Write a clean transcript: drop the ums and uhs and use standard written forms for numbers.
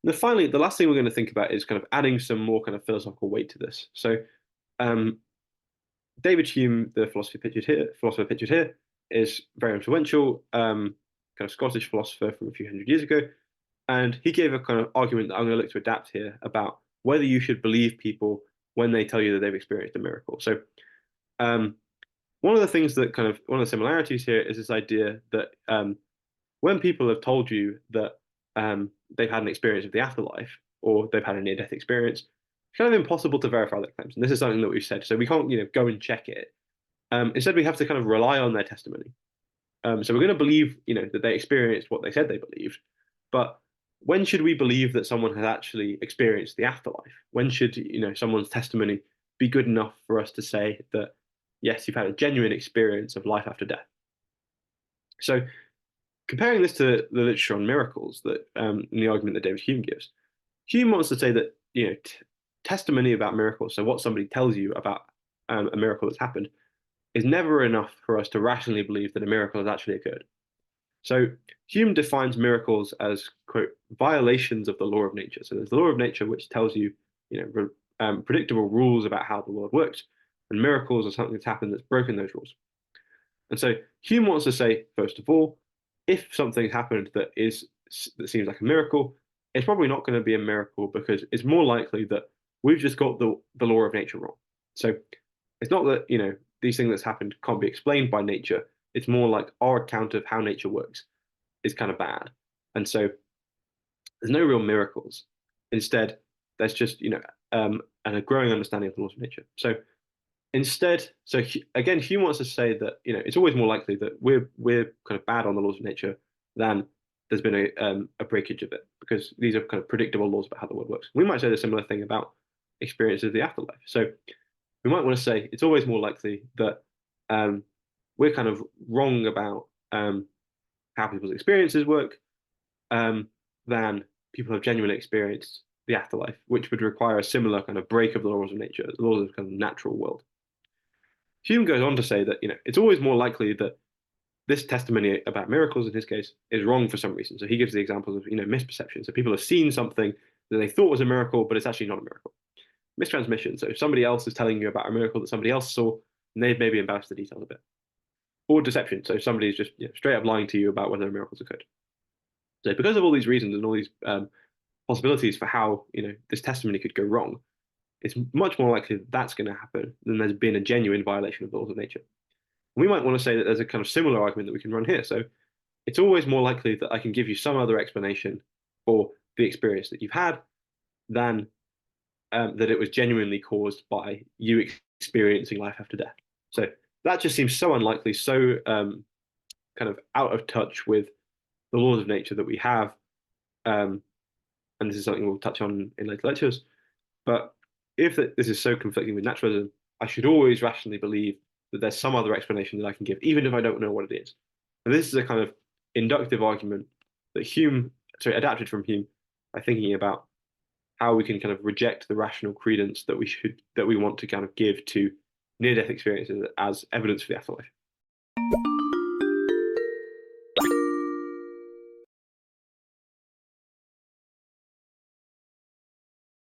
Then finally, the last thing we're going to think about is kind of adding some more kind of philosophical weight to this. So, um, David Hume, the philosopher pictured here, is very influential, kind of Scottish philosopher from a few hundred years ago, and he gave a kind of argument that I'm going to look to adapt here about whether you should believe people when they tell you that they've experienced a miracle. So, um, one of the things that kind of one of the similarities here is this idea that when people have told you that they've had an experience of the afterlife or they've had a near-death experience, it's kind of impossible to verify their claims. And this is something that we've said, so we can't, go and check it. Instead, we have to kind of rely on their testimony. So we're going to believe, that they experienced what they said they believed, but when should we believe that someone has actually experienced the afterlife? When should, someone's testimony be good enough for us to say that, yes, you've had a genuine experience of life after death? So comparing this to the literature on miracles that in the argument that David Hume gives, Hume wants to say that testimony about miracles, so what somebody tells you about a miracle that's happened, is never enough for us to rationally believe that a miracle has actually occurred. So Hume defines miracles as, quote, violations of the law of nature. So there's the law of nature, which tells you, predictable rules about how the world works, and miracles are something that's happened that's broken those rules. And so Hume wants to say, first of all, if something happened that seems like a miracle, it's probably not going to be a miracle because it's more likely that we've just got the law of nature wrong. So it's not that, these things that's happened can't be explained by nature. It's more like our account of how nature works is kind of bad. And so there's no real miracles. Instead, there's just, and a growing understanding of the laws of nature. So instead, again, Hume wants to say that, it's always more likely that we're kind of bad on the laws of nature than there's been a breakage of it, because these are kind of predictable laws about how the world works. We might say the similar thing about experiences of the afterlife. So we might want to say it's always more likely that we're kind of wrong about how people's experiences work than people have genuinely experienced the afterlife, which would require a similar kind of break of the laws of nature, the laws of the kind of natural world. Hume goes on to say that it's always more likely that this testimony about miracles in his case is wrong for some reason. So he gives the examples of misperception. So people have seen something that they thought was a miracle, but it's actually not a miracle. Mistransmission. So if somebody else is telling you about a miracle that somebody else saw, and they've maybe embellished the details a bit. Or deception. So somebody's just straight up lying to you about whether miracles occurred. So because of all these reasons and all these possibilities for how this testimony could go wrong, it's much more likely that that's going to happen than there's been a genuine violation of the laws of nature. We might want to say that there's a kind of similar argument that we can run here. So it's always more likely that I can give you some other explanation for the experience that you've had than that it was genuinely caused by you experiencing life after death. So that just seems so unlikely, so kind of out of touch with the laws of nature that we have. And this is something we'll touch on in later lectures. But if this is so conflicting with naturalism, I should always rationally believe that there's some other explanation that I can give, even if I don't know what it is. And this is a kind of inductive argument that adapted from Hume by thinking about how we can kind of reject the rational credence that we want to kind of give to near-death experiences as evidence for the afterlife.